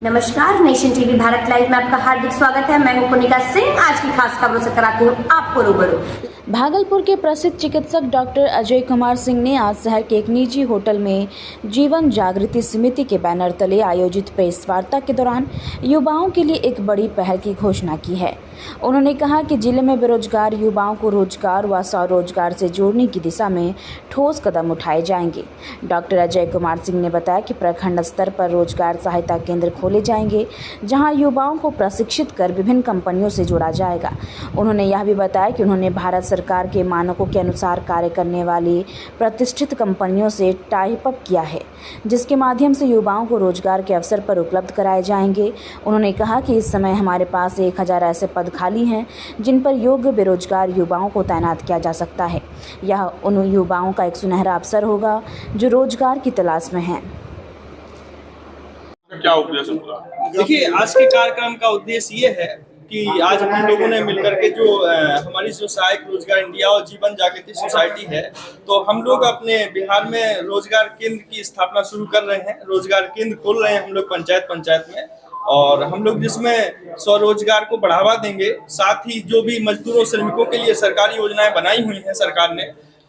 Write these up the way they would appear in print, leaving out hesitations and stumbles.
नमस्कार, nation TV Bharat live में आपका हार्दिक स्वागत है। मैं हूं पुनिका सिंह। आज की खास खबरों से कराती हूं आपको रूबरू। भागलपुर के प्रसिद्ध चिकित्सक डॉक्टर अजय कुमार सिंह ने आज शहर के एक निजी होटल में जीवन जागृति समिति के बैनर तले आयोजित प्रेस वार्ता के दौरान युवाओं के लिए एक बड़ी पहल की घोषणा की है। उन्होंने कहा कि जिले में बेरोजगार युवाओं को रोजगार व स्वरोजगार से जोड़ने की दिशा में ठोस कदम उठाए जाएंगे। डॉक्टर अजय कुमार सिंह ने बताया कि प्रखंड स्तर पर रोजगार सहायता केंद्र खोले जाएंगे, जहां युवाओं को प्रशिक्षित कर विभिन्न कंपनियों से जोड़ा जाएगा। उन्होंने यह भी बताया कि उन्होंने भारत सरकार के मानकों के अनुसार कार्य करने वाली प्रतिष्ठित कंपनियों से टाइप अप किया है, जिसके माध्यम से युवाओं को रोजगार के अवसर पर उपलब्ध कराए जाएंगे। उन्होंने कहा कि इस समय हमारे पास 1000 ऐसे पद खाली हैं जिन पर योग्य बेरोजगार युवाओं को तैनात किया जा सकता है। यह उन युवाओं का एक सुनहरा अवसर होगा जो रोजगार की तलाश में हैं। क्या उद्देश्य पूरा? देखिए, आज के कार्यक्रम का उद्देश्य ये है कि आज हम लोगों ने मिलकर के जो हमारी जो सहायक रोजगार इंडिया और जीवन जागृति सोसाइटी है, तो हम लोग अपने बिहार में रोजगार केंद्र की स्थापना शुरू कर रहे हैं। रोजगार केंद्र खोल रहे हैं हम लोग पंचायत में, और हम लोग जिसमें स्वरोजगार को बढ़ावा देंगे। साथ ही जो भी मजदूरों श्रमिकों के लिए सरकारी योजनाएं बनाई हुई हैं सरकार ने,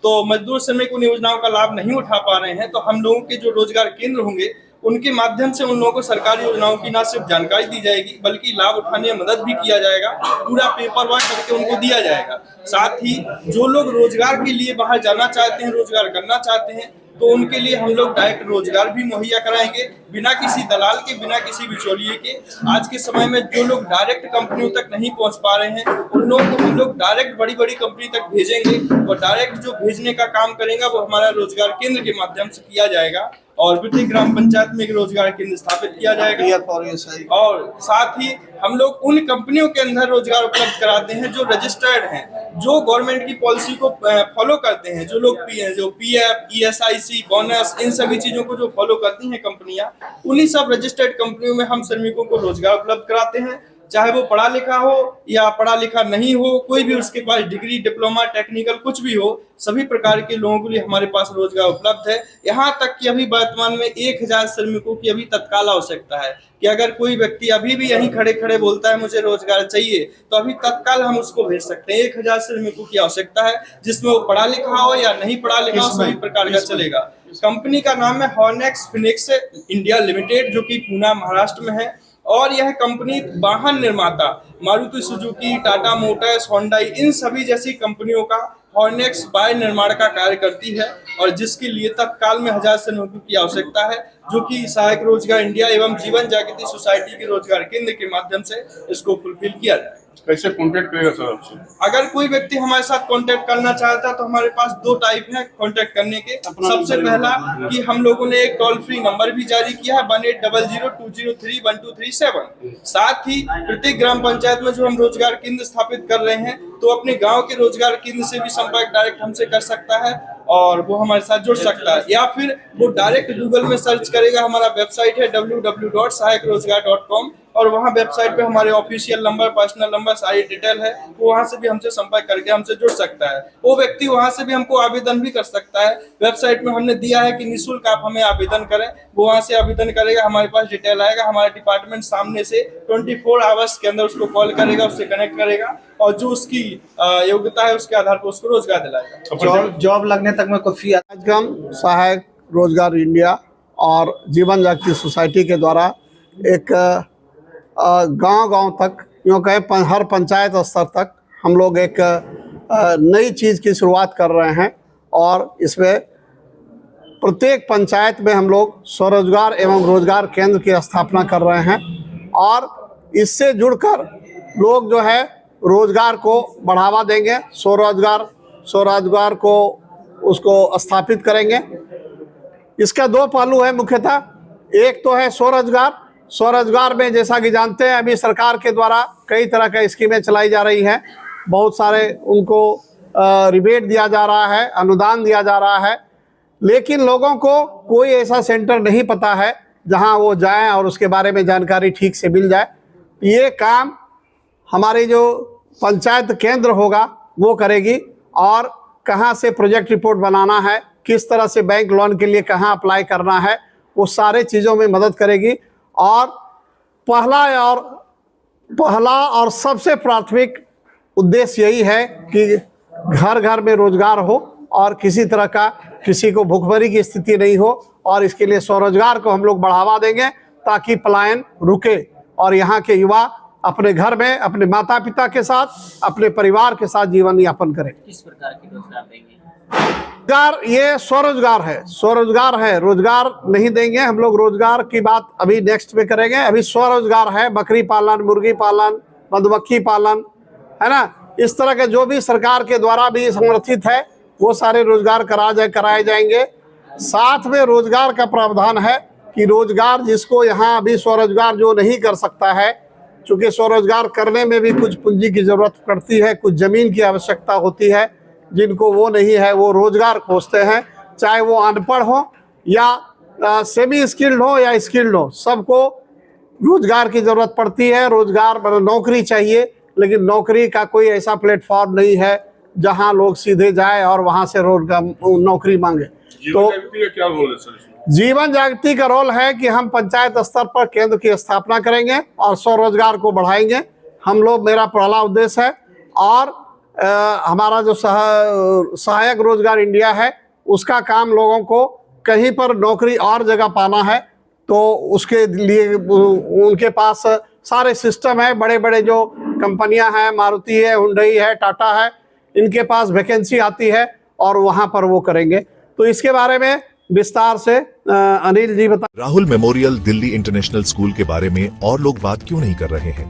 तो मजदूर श्रमिक उन योजनाओं का लाभ नहीं उठा पा रहे हैं, तो हम लोगों के जो रोजगार केंद्र होंगे उनके माध्यम से उन लोगों को सरकारी योजनाओं की न सिर्फ जानकारी दी जाएगी बल्कि लाभ उठाने में मदद भी किया जाएगा। पूरा पेपर वर्क करके उनको दिया जाएगा। साथ ही जो लोग रोजगार के लिए बाहर जाना चाहते हैं, रोजगार करना चाहते हैं, तो उनके लिए हम लोग डायरेक्ट रोजगार भी मुहैया कराएंगे, बिना किसी दलाल के, बिना किसी बिचौलिए के। आज के समय में जो लोग डायरेक्ट कंपनियों तक नहीं पहुंच पा रहे हैं, उन लोगों को हम लोग डायरेक्ट बड़ी बड़ी कंपनी तक भेजेंगे, और डायरेक्ट जो भेजने का काम करेंगे वो हमारा रोजगार केंद्र के माध्यम से किया जाएगा। और प्रत्येक ग्राम पंचायत में एक रोजगार केंद्र स्थापित किया जाएगा। और साथ ही हम लोग उन कंपनियों के अंदर रोजगार उपलब्ध कराते हैं जो रजिस्टर्ड हैं, जो गवर्नमेंट की पॉलिसी को फॉलो करते हैं। जो लोग जो पीएफ, ईएसआईसी, बोनस, इन सभी चीजों को जो फॉलो करती हैं कंपनियां, उन्हीं सब रजिस्टर्ड कंपनियों में हम श्रमिकों को रोजगार उपलब्ध कराते हैं। चाहे वो पढ़ा लिखा हो या पढ़ा लिखा नहीं हो, कोई भी उसके पास डिग्री, डिप्लोमा, टेक्निकल कुछ भी हो, सभी प्रकार के लोगों के लिए हमारे पास रोजगार उपलब्ध है। यहाँ तक कि अभी वर्तमान में 1000 श्रमिकों की अभी तत्काल आवश्यकता है कि अगर कोई व्यक्ति अभी भी यहीं खड़े खड़े बोलता है मुझे रोजगार चाहिए, तो अभी तत्काल हम उसको भेज सकते हैं। 1000 श्रमिकों की आवश्यकता है, जिसमें वो पढ़ा लिखा हो या नहीं पढ़ा लिखा हो, सभी प्रकार का चलेगा। कंपनी का नाम है हॉर्नेक्स फिनिक्स इंडिया लिमिटेड, जो कि पुणे महाराष्ट्र में है। और यह कंपनी वाहन निर्माता Maruti Suzuki, Tata Motors, Hyundai, इन सभी जैसी कंपनियों का हॉर्नेक्स बाय निर्माण का कार्य करती है, और जिसके लिए तत्काल में 1000 श्रमिकों की आवश्यकता है, जो कि सहायक रोजगार इंडिया एवं जीवन जागृति सोसाइटी के रोजगार केंद्र के माध्यम से इसको फुलफिल किया जाए। कैसे कॉन्टेक्ट करेगा सर आपसे? अगर कोई व्यक्ति हमारे साथ कांटेक्ट करना चाहता है तो हमारे पास 2 टाइप हैं कांटेक्ट करने के। सबसे पहला कि हम लोगों ने एक टोल फ्री नंबर भी जारी किया है 180020312337। साथ ही प्रत्येक ग्राम पंचायत में जो हम रोजगार केंद्र स्थापित कर रहे हैं, तो अपने गांव के रोजगार केंद्र से भी संपर्क डायरेक्ट हमसे कर सकता है और वो हमारे साथ जुड़ सकता है, या फिर वो डायरेक्ट गूगल में सर्च करेगा। हमारा वेबसाइट है www.sahayakrojgar.com, और वहाँ वेबसाइट पे हमारे ऑफिशियल नंबर, पर्सनल नंबर, सारी डिटेल है। वो वहाँ से भी हमसे संपर्क करके हमसे जुड़ सकता है। वो व्यक्ति वहाँ से भी हमको आवेदन भी कर सकता है। वेबसाइट में हमने दिया है कि निःशुल्क आप हमें आवेदन करें, वो वहाँ से आवेदन करेगा, हमारे पास डिटेल आएगा। हमारा डिपार्टमेंट सामने से 24 आवर्स के अंदर उसको कॉल करेगा, उससे कनेक्ट करेगा, और जो उसकी योग्यता है उसके आधार पर उसको रोजगार दिलाएगा। जॉब लगने तक में कोई फी कार्यक्रम सहायक रोजगार इंडिया और जीवन जागृति सोसाइटी के द्वारा एक गांव तक, यूँ कहें हर पंचायत स्तर तक हम लोग एक नई चीज़ की शुरुआत कर रहे हैं। और इसमें प्रत्येक पंचायत में हम लोग स्वरोजगार एवं रोजगार केंद्र की स्थापना कर रहे हैं, और इससे जुड़कर लोग जो है रोजगार को बढ़ावा देंगे, स्वरोजगार को उसको स्थापित करेंगे। इसका 2 पहलू है मुख्यतः। एक तो है स्वरोजगार में जैसा कि जानते हैं अभी सरकार के द्वारा कई तरह का स्कीमें चलाई जा रही हैं। बहुत सारे उनको रिबेट दिया जा रहा है, अनुदान दिया जा रहा है, लेकिन लोगों को कोई ऐसा सेंटर नहीं पता है जहां वो जाएं और उसके बारे में जानकारी ठीक से मिल जाए। ये काम हमारी जो पंचायत केंद्र होगा वो करेगी, और कहां से प्रोजेक्ट रिपोर्ट बनाना है, किस तरह से बैंक लोन के लिए कहां अप्लाई करना है, वो सारे चीज़ों में मदद करेगी। और पहला और सबसे प्राथमिक उद्देश्य यही है कि घर घर में रोजगार हो और किसी तरह का किसी को भूखमरी की स्थिति नहीं हो, और इसके लिए स्वरोजगार को हम लोग बढ़ावा देंगे ताकि पलायन रुके और यहाँ के युवा अपने घर में अपने माता पिता के साथ, अपने परिवार के साथ जीवन यापन करें। किस प्रकार के रोजगार देंगे? रोजगार ये स्वरोजगार है, स्वरोजगार है, रोजगार नहीं देंगे हम लोग। रोजगार की बात अभी नेक्स्ट में करेंगे। अभी स्वरोजगार है, बकरी पालन, मुर्गी पालन, मधुमक्खी पालन, है ना, इस तरह के जो भी सरकार के द्वारा भी समर्थित है वो सारे रोजगार कराए जाएंगे। साथ में रोजगार का प्रावधान है कि रोजगार जिसको यहाँ अभी स्वरोजगार जो नहीं कर सकता है, चूँकि स्वरोजगार करने में भी कुछ पूंजी की जरूरत पड़ती है, कुछ जमीन की आवश्यकता होती है, जिनको वो नहीं है वो रोजगार खोजते हैं, चाहे वो अनपढ़ हो या सेमी स्किल्ड हो या स्किल्ड हो, सबको रोजगार की जरूरत पड़ती है। रोजगार मतलब नौकरी चाहिए, लेकिन नौकरी का कोई ऐसा प्लेटफॉर्म नहीं है जहां लोग सीधे जाए और वहां से रोजगार नौकरी मांगे। तो क्या रोल है सर? जीवन जागृति का रोल है कि हम पंचायत स्तर पर केंद्र की स्थापना करेंगे और स्वरोजगार को बढ़ाएंगे। हम लोग, मेरा पहला उद्देश्य है, और हमारा जो सहायक रोजगार इंडिया है उसका काम लोगों को कहीं पर नौकरी और जगह पाना है, तो उसके लिए उनके पास सारे सिस्टम है। बड़े बड़े जो कंपनियां हैं, मारुति है, हुंडई है, टाटा है, इनके पास वैकेंसी आती है और वहां पर वो करेंगे। तो इसके बारे में विस्तार से अनिल जी बता। Rahul memorial Delhi international school के बारे में और लोग बात क्यों नहीं कर रहे हैं?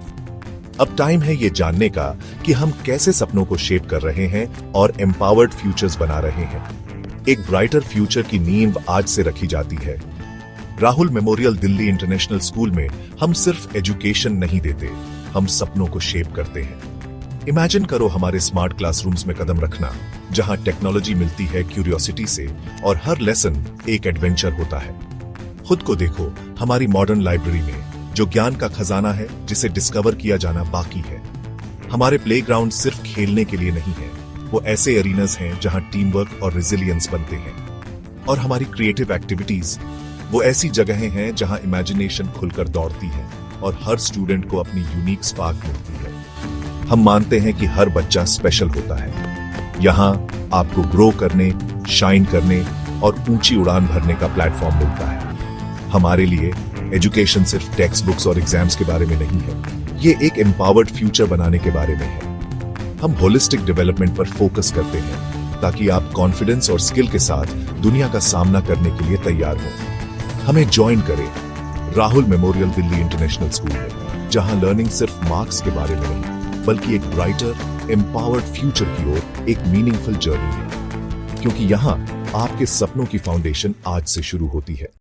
अब टाइम है ये जानने का कि हम कैसे सपनों को शेप कर रहे हैं और एम्पावर्ड फ्यूचर्स बना रहे हैं। एक ब्राइटर फ्यूचर की नींव आज से रखी जाती है। Rahul memorial Delhi international school में हम सिर्फ एजुकेशन नहीं देते, हम सपनों को शेप करते हैं। इमेजिन करो हमारे स्मार्ट क्लासरूम्स में कदम रखना, जहां टेक्नोलॉजी मिलती है क्यूरियोसिटी से और हर लेसन एक एडवेंचर होता है। खुद को देखो हमारी मॉडर्न लाइब्रेरी में, जो ज्ञान का खजाना है जिसे डिस्कवर किया जाना बाकी है। हमारे प्लेग्राउंड सिर्फ खेलने के लिए नहीं है, वो ऐसे एरिनास हैं जहां टीम वर्क और रेजिलियंस बनते हैं। और हमारी क्रिएटिव एक्टिविटीज वो ऐसी जगहें हैं जहां इमेजिनेशन खुलकर दौड़ती है और हर स्टूडेंट को अपनी यूनिक स्पार्क मिलती है। हम मानते हैं कि हर बच्चा स्पेशल होता है। यहाँ आपको ग्रो करने, शाइन करने और ऊंची उड़ान भरने का प्लेटफॉर्म मिलता है। हमारे लिए एजुकेशन सिर्फ टेक्स्ट बुक्स और एग्जाम्स के बारे में नहीं है, ये एक एम्पावर्ड फ्यूचर बनाने के बारे में है। हम होलिस्टिक डेवलपमेंट पर फोकस करते हैं ताकि आप कॉन्फिडेंस और स्किल के साथ दुनिया का सामना करने के लिए तैयार हो। हमें ज्वाइन करें Rahul memorial Delhi international school में, जहां लर्निंग सिर्फ मार्क्स के बारे में नहीं, बल्कि एक ब्राइटर एम्पावर्ड फ्यूचर की ओर एक मीनिंगफुल जर्नी है। क्योंकि यहाँ आपके सपनों की फाउंडेशन आज से शुरू होती है।